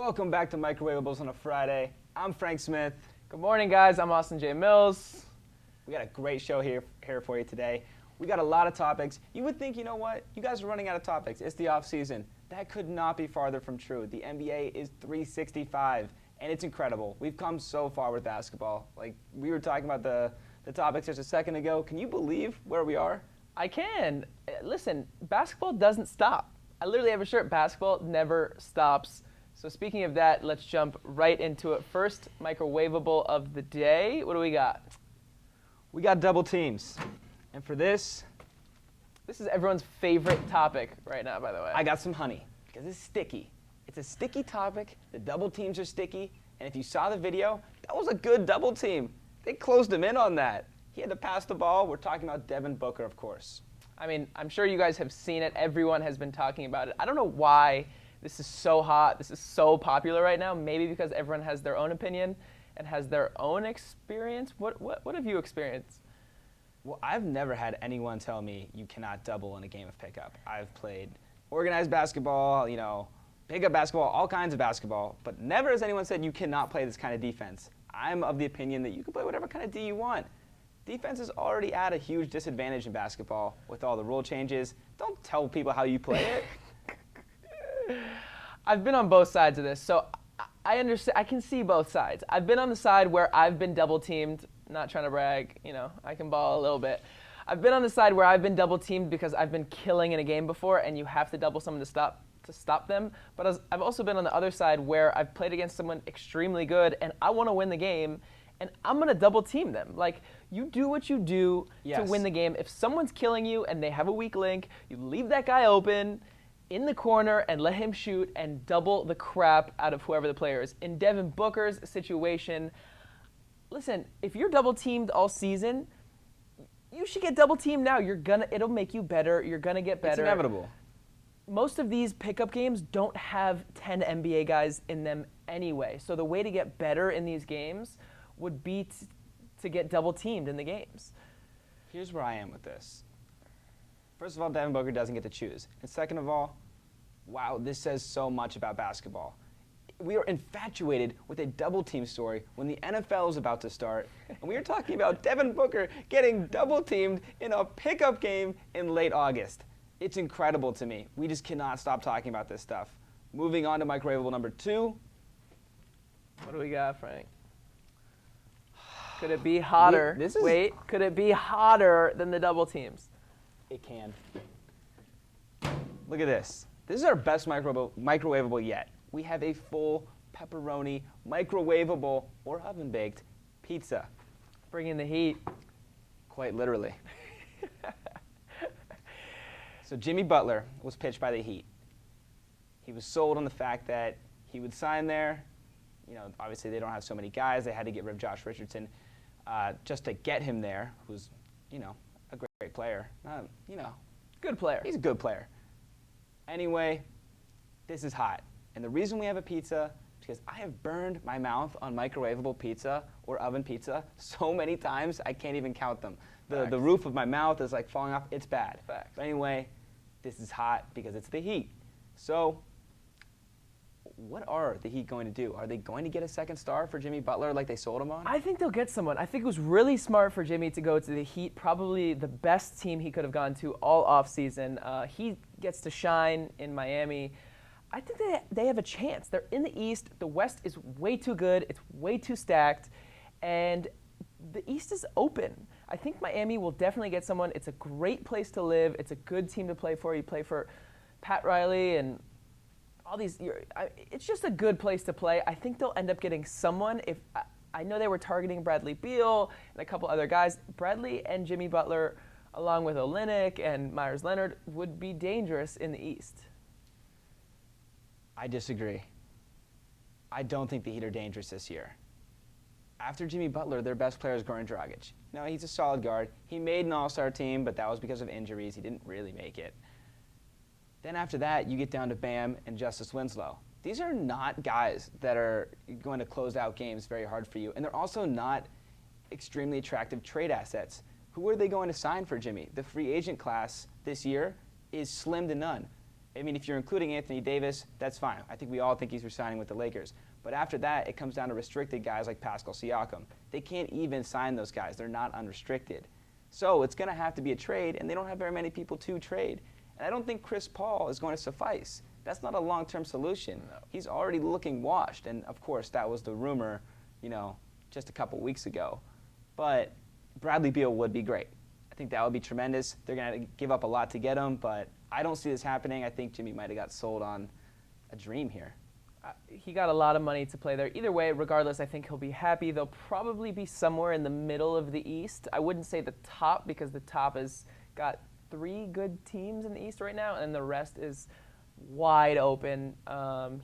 Welcome back to Microwaveables on a Friday. I'm Frank Smith. Good morning, guys. I'm Austin J. Mills. We got a great show here for you today. We got a lot of topics. You would think, you know what? You guys are running out of topics. It's the off season. That could not be farther from true. The NBA is 365, and it's incredible. We've come so far with basketball. Like, we were talking about the topics just a second ago. Can you believe where we are? I can. Listen, basketball doesn't stop. I literally have a shirt. Basketball never stops. So speaking of that, let's jump right into it. First microwaveable of the day. What do we got? We got double teams. And for this is everyone's favorite topic right now, by the way. I got some honey because it's sticky. It's a sticky topic. The double teams are sticky. And if you saw the video, that was a good double team. They closed him in on that. He had to pass the ball. We're talking about Devin Booker, of course. I mean, I'm sure you guys have seen it. Everyone has been talking about it. I don't know why this is so hot. This is so popular right now. Maybe because everyone has their own opinion and has their own experience. What have you experienced? Well, I've never had anyone tell me you cannot double in a game of pickup. I've played organized basketball, pickup basketball, all kinds of basketball, but never has anyone said you cannot play this kind of defense. I'm of the opinion that you can play whatever kind of D you want. Defense is already at a huge disadvantage in basketball with all the rule changes. Don't tell people how you play it. I've been on both sides of this, so I understand. I can see both sides. I've been on the side where I've been double teamed. Not trying to brag, I can ball a little bit. I've been on the side where I've been double teamed because I've been killing in a game before, and you have to double someone to stop them. But I've also been on the other side where I've played against someone extremely good, and I want to win the game, and I'm gonna double team them. Like, you do what you do to win the game. If someone's killing you and they have a weak link, you leave that guy open in the corner and let him shoot and double the crap out of whoever the player is. In Devin Booker's situation, listen, if you're double teamed all season, you should get double teamed now. It'll make you better. You're gonna get better. It's inevitable. Most of these pickup games don't have 10 NBA guys in them anyway. So the way to get better in these games would be to get double teamed in the games. Here's where I am with this. First of all, Devin Booker doesn't get to choose. And second of all, wow, this says so much about basketball. We are infatuated with a double team story when the NFL is about to start. And we are talking about Devin Booker getting double teamed in a pickup game in late August. It's incredible to me. We just cannot stop talking about this stuff. Moving on to microwaveable number 2. What do we got, Frank? Could it be hotter? Could it be hotter than the double teams? It can. Look at this. This is our best microwaveable yet. We have a full pepperoni microwaveable or oven-baked pizza. Bringing the heat. Quite literally. So Jimmy Butler was pitched by the Heat. He was sold on the fact that he would sign there. Obviously they don't have so many guys. They had to get rid of Josh Richardson just to get him there, who's, a great player. Good player. He's a good player. Anyway, this is hot. And the reason we have a pizza is because I have burned my mouth on microwavable pizza or oven pizza so many times I can't even count them. The roof of my mouth is like falling off. It's bad. Facts. But anyway, this is hot because it's the Heat. So what are the Heat going to do? Are they going to get a second star for Jimmy Butler like they sold him on? I think they'll get someone. I think it was really smart for Jimmy to go to the Heat, probably the best team he could have gone to all offseason. He gets to shine in Miami. I think they have a chance. They're in the East. The West is way too good. It's way too stacked. And the East is open. I think Miami will definitely get someone. It's a great place to live. It's a good team to play for. You play for Pat Riley and all these. It's just a good place to play. I think they'll end up getting someone. I know they were targeting Bradley Beal and a couple other guys. Bradley and Jimmy Butler, along with Olynyk and Myers Leonard, would be dangerous in the East. I disagree. I don't think the Heat are dangerous this year. After Jimmy Butler, their best player is Goran Dragic. No, he's a solid guard. He made an all-star team, but that was because of injuries. He didn't really make it. Then after that, you get down to Bam and Justice Winslow. These are not guys that are going to close out games very hard for you, and they're also not extremely attractive trade assets. Who are they going to sign for Jimmy? The free agent class this year is slim to none. I mean, if you're including Anthony Davis, that's fine. I think we all think he's resigning with the Lakers. But after that, it comes down to restricted guys like Pascal Siakam. They can't even sign those guys. They're not unrestricted. So it's going to have to be a trade, and they don't have very many people to trade. And I don't think Chris Paul is going to suffice. That's not a long-term solution. No. He's already looking washed. And, of course, that was the rumor, just a couple weeks ago. But Bradley Beal would be great. I think that would be tremendous. They're going to give up a lot to get him, but I don't see this happening. I think Jimmy might have got sold on a dream here. He got a lot of money to play there. Either way, regardless, I think he'll be happy. They'll probably be somewhere in the middle of the East. I wouldn't say the top because the top has got 3 good teams in the East right now, and the rest is wide open.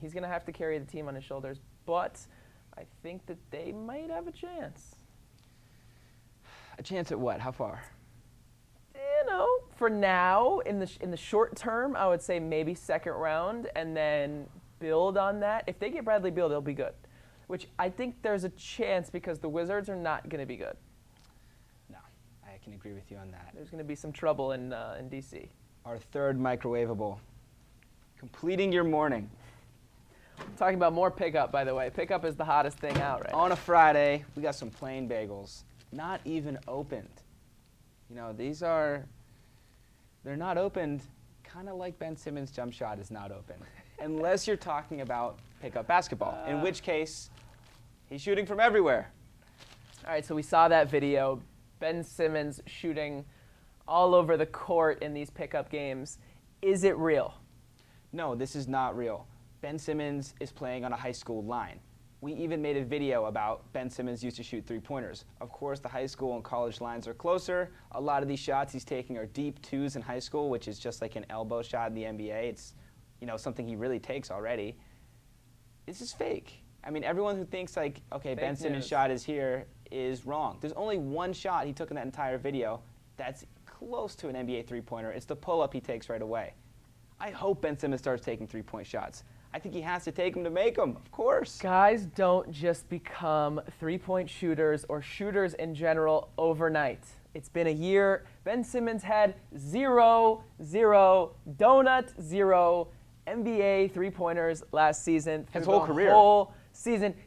He's going to have to carry the team on his shoulders, but I think that they might have a chance. A chance at what? How far? For now, in the short term, I would say maybe second round, and then build on that. If they get Bradley Beal, they'll be good, which I think there's a chance because the Wizards are not going to be good. No, I can agree with you on that. There's going to be some trouble in D.C. Our third microwaveable, completing your morning. I'm talking about more pickup, by the way. Pickup is the hottest thing out right now. On a Friday, we got some plain bagels, not even opened. They're not opened, kind of like Ben Simmons' jump shot is not open, unless you're talking about pickup basketball, in which case, he's shooting from everywhere. All right, so we saw that video. Ben Simmons shooting all over the court in these pickup games. Is it real? No, this is not real. Ben Simmons is playing on a high school line. We even made a video about Ben Simmons used to shoot 3-pointers. Of course, the high school and college lines are closer. A lot of these shots he's taking are deep twos in high school, which is just like an elbow shot in the NBA. It's, something he really takes already. This is fake. I mean, everyone who thinks like, okay, Fake Ben Simmons' news. shot is here is wrong. There's only one shot he took in that entire video that's close to an NBA 3-pointer. It's the pull-up he takes right away. I hope Ben Simmons starts taking 3-point shots. I think he has to take them to make them, of course. Guys don't just become 3-point shooters or shooters in general overnight. It's been a year. Ben Simmons had 0 NBA 3-pointers last season. His whole career.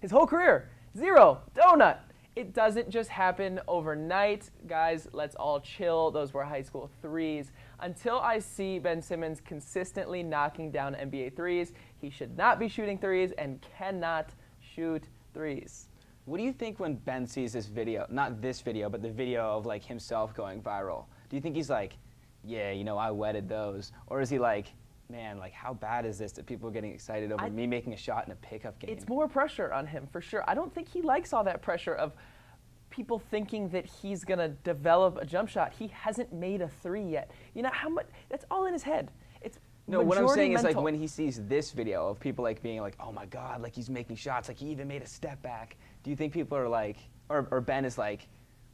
His whole career. 0 donut. It doesn't just happen overnight. Guys, let's all chill. Those were high school threes. Until I see Ben Simmons consistently knocking down NBA threes, he should not be shooting threes and cannot shoot threes. What do you think when Ben sees this video, not this video, but the video of like himself going viral? Do you think he's like, yeah, I wetted those? Or is he like, man, like how bad is this that people are getting excited over me making a shot in a pickup game? It's more pressure on him, for sure. I don't think he likes all that pressure of people thinking that he's going to develop a jump shot. He hasn't made a 3 yet. How much? That's all in his head. It's No, what I'm saying mental. is like when he sees this video of people like being like, oh my God, like he's making shots, like he even made a step back. Do you think people are like, or Ben is like,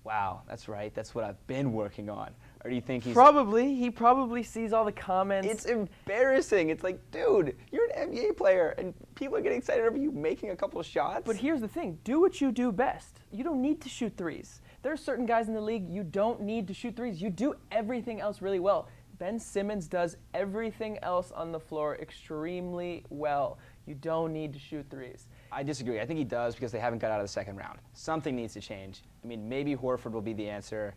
wow, that's right, that's what I've been working on? Or do you think he's... He probably sees all the comments. It's embarrassing. It's like, dude, you're an NBA player, and people are getting excited over you making a couple shots. But here's the thing. Do what you do best. You don't need to shoot threes. There are certain guys in the league you don't need to shoot threes. You do everything else really well. Ben Simmons does everything else on the floor extremely well. You don't need to shoot threes. I disagree. I think he does because they haven't got out of the second round. Something needs to change. I mean, maybe Horford will be the answer.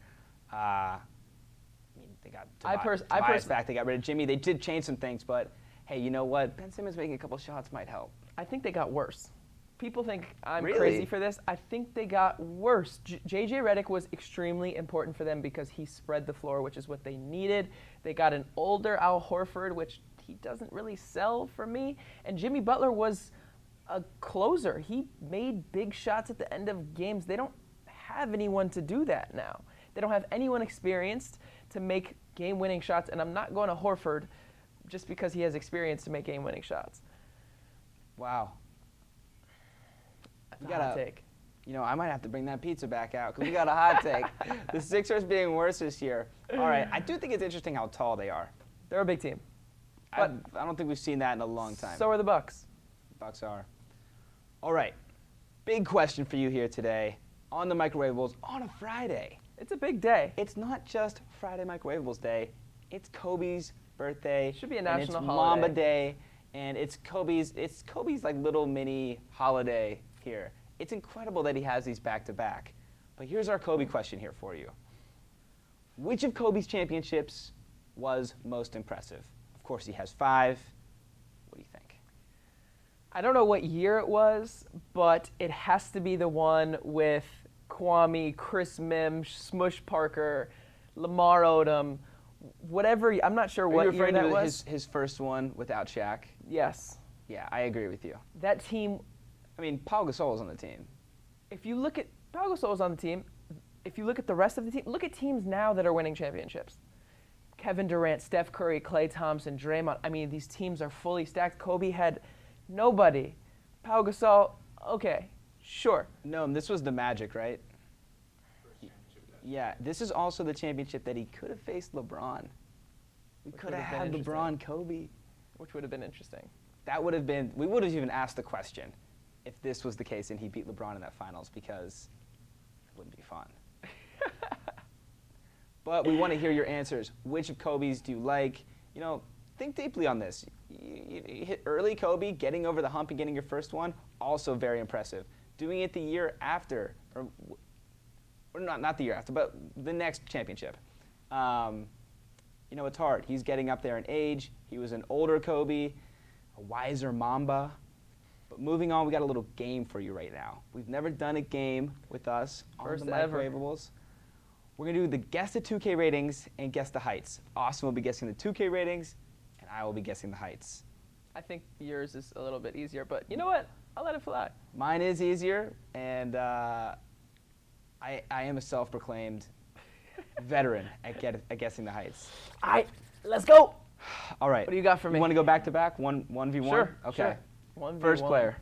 They got Tobias back. They got rid of Jimmy. They did change some things, but hey, you know what? Ben Simmons making a couple shots might help. I think they got worse. People think I'm Really? crazy for this. I think they got worse. J.J. Redick was extremely important for them because he spread the floor, which is what they needed. They got an older Al Horford, which he doesn't really sell for me. And Jimmy Butler was a closer. He made big shots at the end of games. They don't have anyone to do that now. They don't have anyone experienced to make game-winning shots. And I'm not going to Horford just because he has experience to make game-winning shots. Wow. That's a hot take. I might have to bring that pizza back out because we got a hot take. The Sixers being worse this year. All right, I do think it's interesting how tall they are. They're a big team. I don't think we've seen that in a long time. So are the Bucks. Bucks are. All right, big question for you here today on the Microwaveables on a Friday. It's a big day. It's not just Friday Microwaveables Day. It's Kobe's birthday. Should be a and national it's holiday. Mamba Day, and it's Kobe's like little mini holiday here. It's incredible that he has these back-to-back. But here's our Kobe question here for you. Which of Kobe's championships was most impressive? Of course, he has 5. What do you think? I don't know what year it was, but it has to be the one with Kwame, Chris Mims, Smush Parker, Lamar Odom, whatever. I'm not sure what year that was. His first one without Shaq? Yes. Yeah, I agree with you. That team, I mean, Pau Gasol was on the team. if you look at Pau Gasol's on the team, if you look at the rest of the team, look at teams now that are winning championships. Kevin Durant, Steph Curry, Klay Thompson, Draymond. I mean, these teams are fully stacked. Kobe had nobody. Pau Gasol, okay, sure. No, this was the Magic, right? Yeah, this is also the championship that he could have faced LeBron. We Which could would have have had been LeBron, Kobe. Which would have been interesting. That would have been, we would have even asked the question if this was the case and he beat LeBron in that finals, because it wouldn't be fun. But we want to hear your answers. Which of Kobe's do you like? You know, think deeply on this. You hit early Kobe, getting over the hump and getting your first one, also very impressive. Doing it the year after, or not the year after, but the next championship. You know, it's hard. He's getting up there in age. He was an older Kobe, a wiser Mamba. But moving on, we got a little game for you right now. We've never done a game with us First on the ever. Microwaveables. We're going to do the guess the 2K ratings and guess the heights. Austin will be guessing the 2K ratings, and I will be guessing the heights. I think yours is a little bit easier, but you know what? I'll let it fly. Mine is easier, and I am a self-proclaimed veteran at guessing the heights. All right, let's go. All right. What do you got for me? You want to go back-to-back, 1v1? Sure. Okay. Sure. 1v1. First player.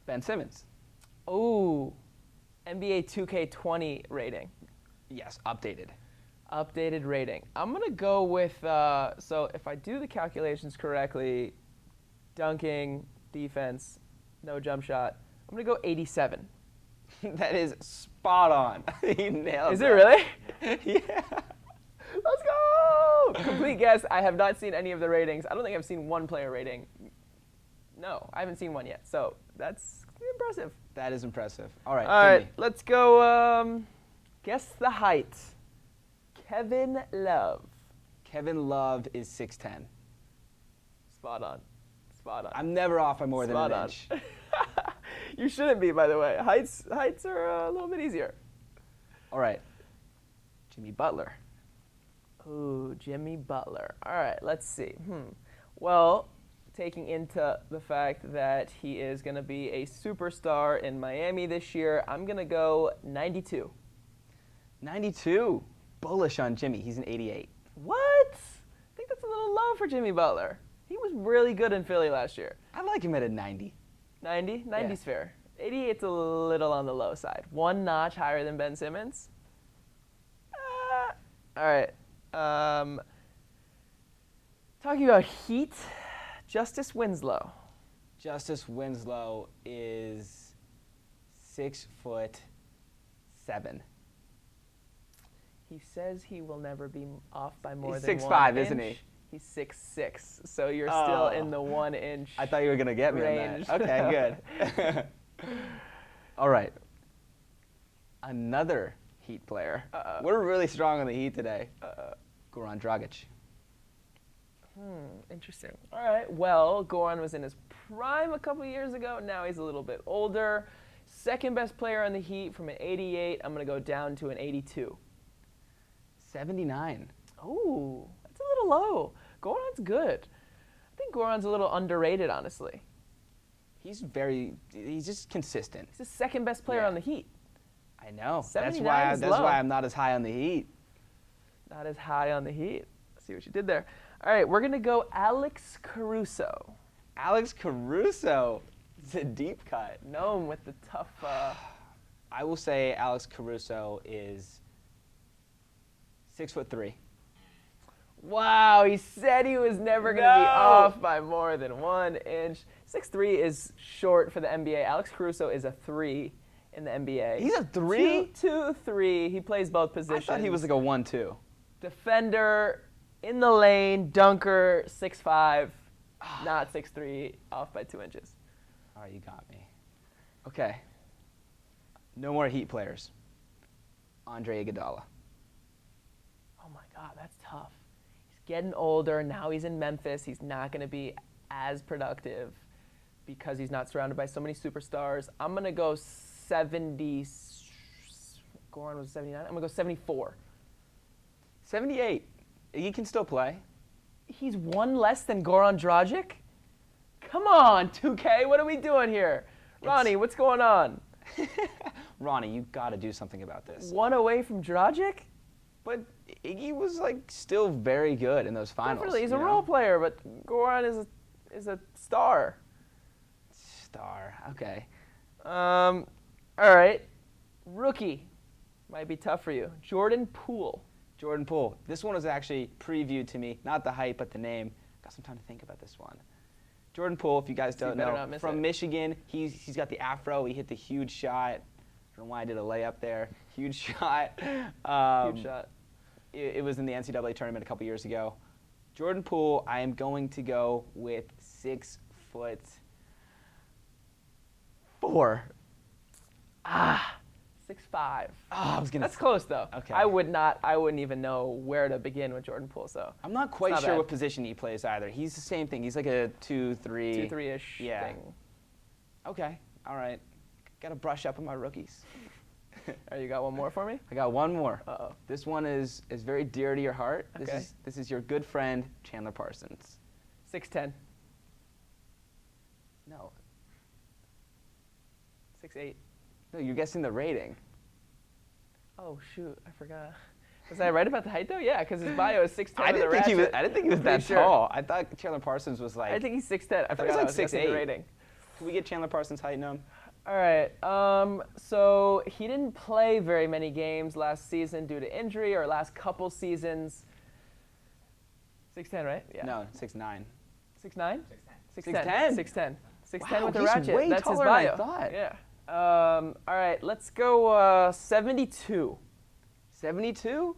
Ben Simmons. Ooh, NBA 2K20 rating. Yes, updated. Updated rating. I'm going to go with, so if I do the calculations correctly, dunking, defense, no jump shot, I'm going to go 87. That is spot on. He nailed it. Is it really? Yeah. Let's go! Complete guess. I have not seen any of the ratings. I don't think I've seen one player rating. No, I haven't seen one yet. So that's impressive. That is impressive. All right. All right, Jimmy. let's go. Guess the height. Kevin Love. Kevin Love is 6'10". Spot on. Spot on. I'm never off by more than Spot an on. inch. You shouldn't be, by the way. Heights are a little bit easier. All right. Jimmy Butler. Ooh, Jimmy Butler. All right, let's see. Well, taking into the fact that he is going to be a superstar in Miami this year, I'm going to go 92. 92. Bullish on Jimmy. He's an 88. What? I think that's a little low for Jimmy Butler. He was really good in Philly last year. I like him at a 90. 90? 90's fair. 88's a little on the low side. One notch higher than Ben Simmons. All right. Talking about Heat, Justice Winslow. Justice Winslow is 6'7". He says he will never be off by more He's than 6'5", 1 isn't inch. he? He's 6'6", so you're still in the 1 inch. I thought you were going to get me range. on that. Okay, good. All right. Another Heat player. We're really strong on the Heat today. Goran Dragic. Interesting. All right. Well, Goran was in his prime a couple years ago. Now he's a little bit older. Second best player on the Heat from an 88. I'm going to go down to an 82. 79. Ooh, that's a little low. Goran's good. I think Goran's a little underrated, honestly. He's just consistent. He's the second best player on the Heat. I know. 79 is That's low. why I'm not as high on the Heat. Not as high on the Heat. See what you did there. All right, we're going to go Alex Caruso. Alex Caruso. It's a deep cut. Known with the tough... I will say Alex Caruso is 6'3". Wow, he said he was never going to be off by more than 1 inch. 6'3" is short for the NBA. Alex Caruso is a 3 in the NBA. He's a 3? 2, 3. He plays both I positions. thought he was like a 1-2. Defender, in the lane, dunker, 6'5", not 6'3", off by 2 inches. All right, you got me. Okay. No more Heat players. Andre Iguodala. Oh my God, that's tough. He's getting older. Now he's in Memphis. He's not going to be as productive because he's not surrounded by so many superstars. I'm going to go 70. Goran was 79. I'm going to go 74. 78. He can still play. He's one less than Goran Dragic? Come on, 2K. What are we doing here? Ronnie, what's going on? Ronnie, you got to do something about this. One away from Dragic? But Iggy was like still very good in those finals. Definitely, he's a you know? role player, but Goran is a star. Star. Okay. All right. Rookie. Might be tough for you. Jordan Poole. Jordan Poole. This one was actually previewed to me. Not the height, but the name. Got some time to think about this one. Jordan Poole, if you guys don't know, from Michigan. He's got the afro. He hit the huge shot. I don't know why I did a layup there. Huge shot. Huge shot. It was in the NCAA tournament a couple years ago. Jordan Poole, I am going to go with 6'4". Ah, 6'5". Oh, I was gonna. That's close though. Okay. I wouldn't even know where to begin with Jordan Poole. So I'm not quite not sure bad. what position he plays either. He's the same thing. He's like a 2-3. 2-3-ish Yeah. thing. Okay. All right. Got to brush up on my rookies. All right, you got one more for me? I got one more. Uh-oh. This one is very dear to your heart. Okay. This is your good friend Chandler Parsons. 6'10". No. 6'8". No, you're guessing the rating. Oh shoot, I forgot. Was I right about the height though? Yeah, because his bio is 6'10". I didn't think he was that sure. tall. I thought Chandler Parsons was like. I think he's 6'10". I thought he was forgot like I was guessing 6'8". the rating. Can we get Chandler Parsons' height known? All right. So he didn't play very many games last season due to injury, or last couple seasons. 6'10", right? Yeah. No, 6'9". 6'9"? 6'10". 6'10". 6'10" Wow, with the he's ratchet. way That's his taller than I bio. thought. Yeah. All right. Let's go 72. 72? You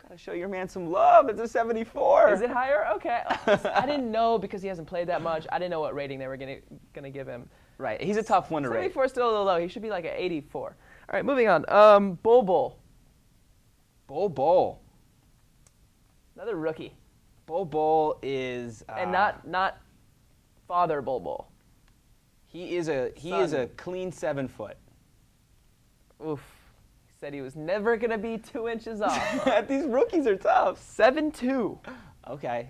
gotta show your man some love. It's a 74. Is it higher? Okay. I didn't know because he hasn't played that much. I didn't know what rating they were gonna give him. Right. He's a tough one to rate. 74 is still a little low. He should be like an 84. All right, moving on. Bol. Bol. Another rookie. Bol is. And not father Bol. He is a clean 7 foot. Oof. He said he was never gonna be 2 inches off. These rookies are tough. 7'2". Okay.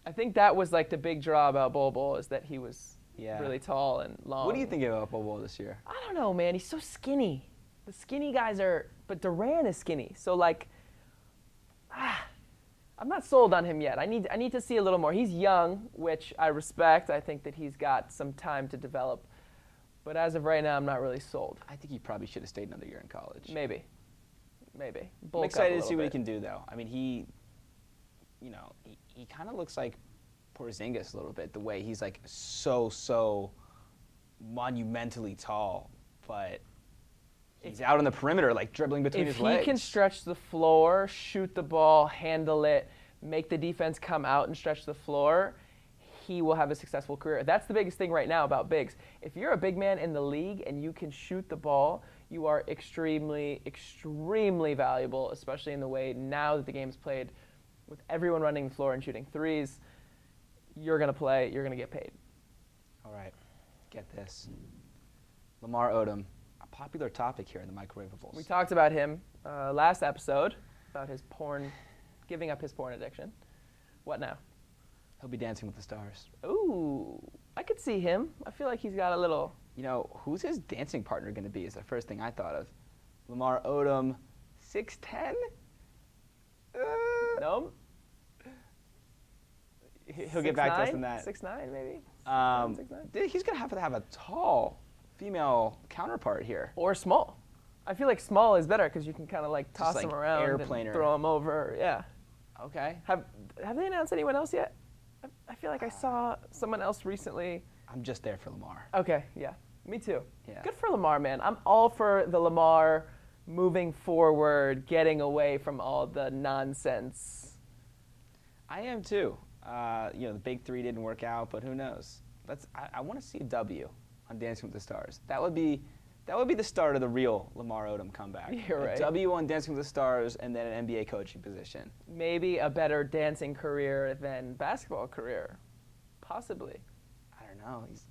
I think that was like the big draw about Bol is that he was Yeah. really tall and long. What do you think about Bol this year? I don't know, man. He's so skinny. The skinny guys are, but Durant is skinny. So like, I'm not sold on him yet. I need to see a little more. He's young, which I respect. I think that he's got some time to develop. But as of right now, I'm not really sold. I think he probably should have stayed another year in college. Maybe. I'm excited to see what he can do, though. I mean, he kind of looks like Porzingis a little bit, the way he's like so monumentally tall, but he's out on the perimeter, like dribbling between his legs. If he can stretch the floor, shoot the ball, handle it, make the defense come out and stretch the floor, he will have a successful career. That's the biggest thing right now about bigs. If you're a big man in the league and you can shoot the ball, you are extremely, extremely valuable, especially in the way now that the game's played with everyone running the floor and shooting threes. You're going to play, you're going to get paid. All right, get this. Lamar Odom, a popular topic here in the Microwaveables. We talked about him last episode, about his giving up his porn addiction. What now? He'll be Dancing with the Stars. Ooh, I could see him. I feel like he's got a little... You know, who's his dancing partner going to be is the first thing I thought of. Lamar Odom, 6'10"? No? He'll get back to us on that. 6'9", maybe? 6'9"? He's going to have a tall female counterpart here. Or small. I feel like small is better because you can kind of like toss like him around airplaner. and throw him over. Yeah. Okay. Have they announced anyone else yet? I feel like I saw someone else recently. I'm just there for Lamar. Okay, yeah. Me too. Yeah. Good for Lamar, man. I'm all for the Lamar moving forward, getting away from all the nonsense. I am too. The big three didn't work out, but who knows? I want to see a W on Dancing with the Stars. That would be the start of the real Lamar Odom comeback. You're right. A W on Dancing with the Stars, and then an NBA coaching position. Maybe a better dancing career than basketball career, possibly. I don't know. He's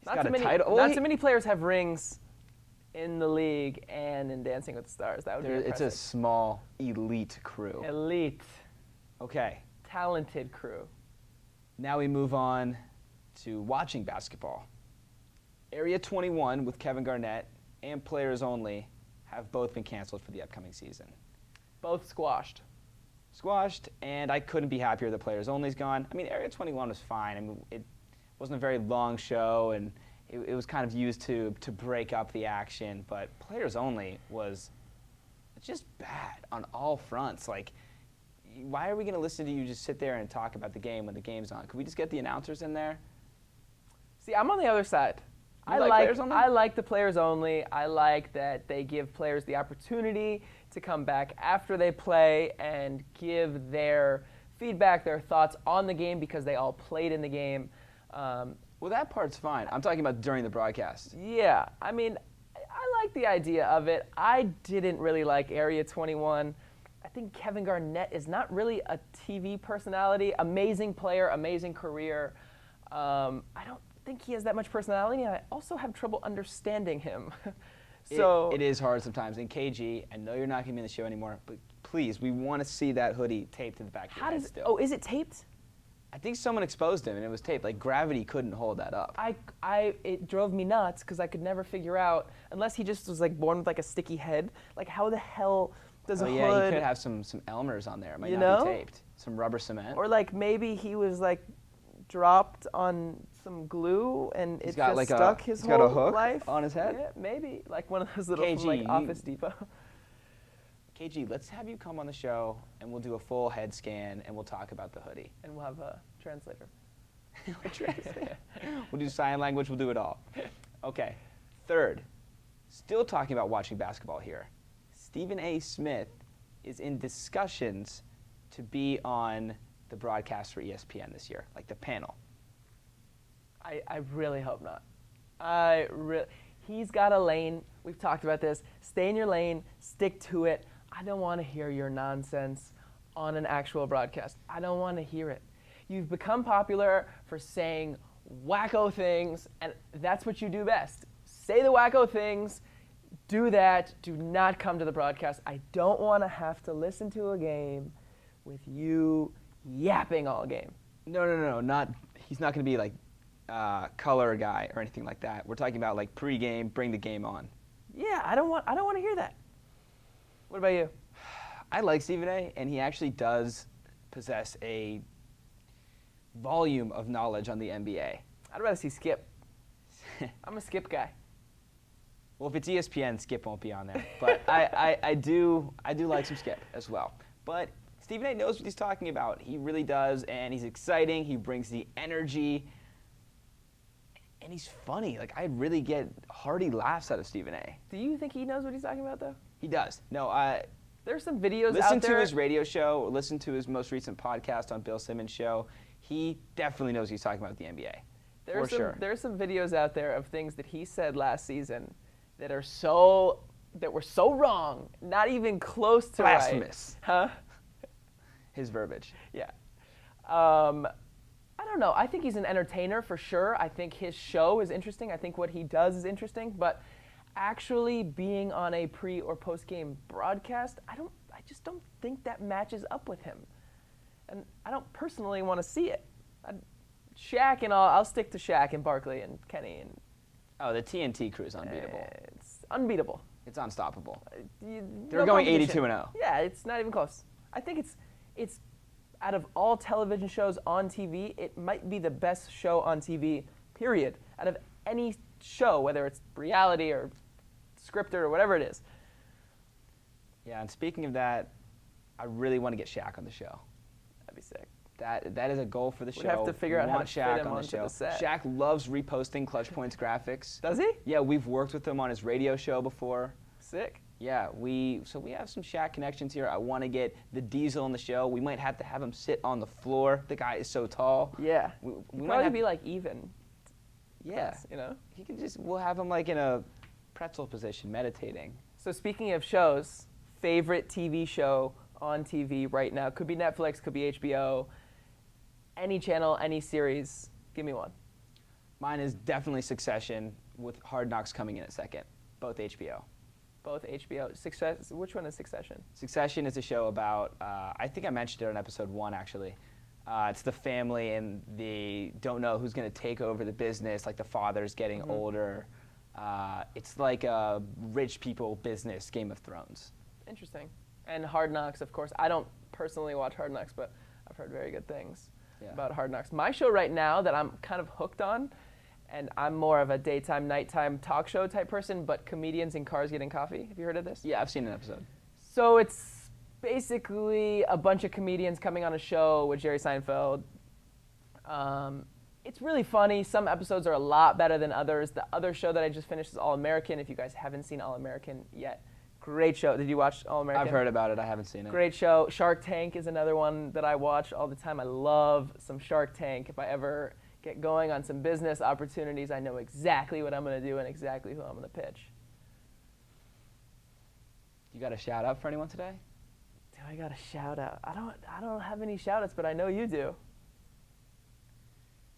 Not got too a many, title. Not too many players have rings in the league and in Dancing with the Stars. That would be It's impressive. a small, elite crew. Elite, Okay. talented crew. Now we move on to watching basketball. Area 21 with Kevin Garnett and Players Only have both been canceled for the upcoming season. Both squashed. Squashed, and I couldn't be happier the Players Only's gone. I mean, Area 21 was fine. I mean, it wasn't a very long show, and it was kind of used to break up the action, but Players Only was just bad on all fronts. Like, why are we going to listen to you just sit there and talk about the game when the game's on? Could we just get the announcers in there? See, I'm on the other side. You like Players Only? I like the Players Only. I like that they give players the opportunity to come back after they play and give their feedback, their thoughts on the game because they all played in the game. Well, that part's fine. I'm talking about during the broadcast. Yeah, I mean, I like the idea of it. I didn't really like Area 21. I think Kevin Garnett is not really a TV personality. Amazing player, amazing career. I don't think he has that much personality, and I also have trouble understanding him. So it is hard sometimes. And KG, I know you're not going to be in the show anymore, but please, we want to see that hoodie taped to the back of your head still. Oh, is it taped? I think someone exposed him, and it was taped. Like, gravity couldn't hold that up. It drove me nuts because I could never figure out, unless he just was like born with like a sticky head, like how the hell does a hood? Yeah, you could have some Elmers on there. It might not be taped. Some rubber cement. Or like maybe he was like dropped on some glue and He's it got just like stuck his he's whole got a hook life on his head? Yeah, maybe like one of those little KG, from like Office Depot. KG, let's have you come on the show, and we'll do a full head scan, and we'll talk about the hoodie. And we'll have a translator. We'll do sign language. We'll do it all. Okay. Third, still talking about watching basketball here. Stephen A. Smith is in discussions to be on the broadcast for ESPN this year, like the panel. I really hope not. He's got a lane. We've talked about this. Stay in your lane. Stick to it. I don't want to hear your nonsense on an actual broadcast. I don't want to hear it. You've become popular for saying wacko things, and that's what you do best. Say the wacko things. Do that. Do not come to the broadcast. I don't want to have to listen to a game with you yapping all game. No. He's not going to be like color guy or anything like that. We're talking about like pregame, bring the game on. Yeah, I don't want to hear that. What about you? I like Stephen A., and he actually does possess a volume of knowledge on the NBA. I'd rather see Skip. I'm a Skip guy. Well, if it's ESPN, Skip won't be on there. But I do like some Skip as well. But Stephen A. knows what he's talking about. He really does, and he's exciting. He brings the energy, and he's funny. Like, I really get hearty laughs out of Stephen A. Do you think he knows what he's talking about, though? He does. No, there's some videos listen out there. to his radio show. Listen to his most recent podcast on Bill Simmons' show. He definitely knows what he's talking about with the NBA. For sure. There's some videos out there of things that he said last season that were so wrong, not even close to Blasphemous. Right. Huh? His verbiage. Yeah. I don't know. I think he's an entertainer for sure. I think his show is interesting. I think what he does is interesting. But actually being on a pre or post game broadcast, I just don't think that matches up with him. And I don't personally want to see it. Shaq and I'll stick to Shaq and Barkley and Kenny and. Oh, the TNT crew is unbeatable. It's unbeatable. It's unstoppable. They're They're going 82-0. Yeah, it's not even close. I think it's out of all television shows on TV, it might be the best show on TV, period. Out of any show, whether it's reality or scripted or whatever it is. Yeah, and speaking of that, I really want to get Shaq on the show. That'd be sick. That is a goal for the show. We'd have to figure out how to Shaq fit him on the onto show. the set. Shaq loves reposting ClutchPoints graphics. Does he? Yeah, we've worked with him on his radio show before. Sick. Yeah, we have some Shaq connections here. I want to get the Diesel on the show. We might have to have him sit on the floor. The guy is so tall. Yeah. We He'd might probably have, be like even. yeah. Us, you know. We'll have him like in a pretzel position, meditating. So speaking of shows, favorite TV show on TV right now? Could be Netflix, could be HBO. Any channel, any series. Give me one. Mine is definitely Succession, with Hard Knocks coming in at second. Both HBO. Both HBO. Which one is Succession? Succession is a show about, I think I mentioned it on episode 1 actually. It's the family and they don't know who's going to take over the business, like the father's getting older. It's like a rich people business, Game of Thrones. Interesting. And Hard Knocks, of course. I don't personally watch Hard Knocks, but I've heard very good things about Hard Knocks. My show right now that I'm kind of hooked on, and I'm more of a daytime, nighttime talk show type person, but comedians in cars getting coffee. Have you heard of this? Yeah, I've seen an episode. So it's basically a bunch of comedians coming on a show with Jerry Seinfeld. It's really funny. Some episodes are a lot better than others. The other show that I just finished is All American. If you guys haven't seen All American yet, great show. Did you watch All American? I've heard about it. I haven't seen it. Great show. Shark Tank is another one that I watch all the time. I love some Shark Tank. If I ever get going on some business opportunities, I know exactly what I'm going to do and exactly who I'm going to pitch. You got a shout out for anyone today? Do I got a shout out? I don't have any shout outs, but I know you do.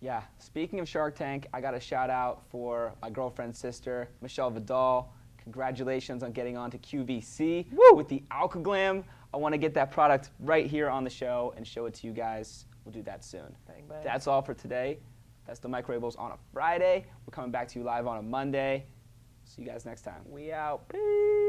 Yeah, speaking of Shark Tank, I got a shout out for my girlfriend's sister, Michelle Vidal. Congratulations on getting on to QVC with the Alkaglam. I want to get that product right here on the show and show it to you guys. We'll do that soon. Bang, bang. That's all for today. That's the Microwaveables on a Friday. We're coming back to you live on a Monday. See you guys next time. We out. Peace.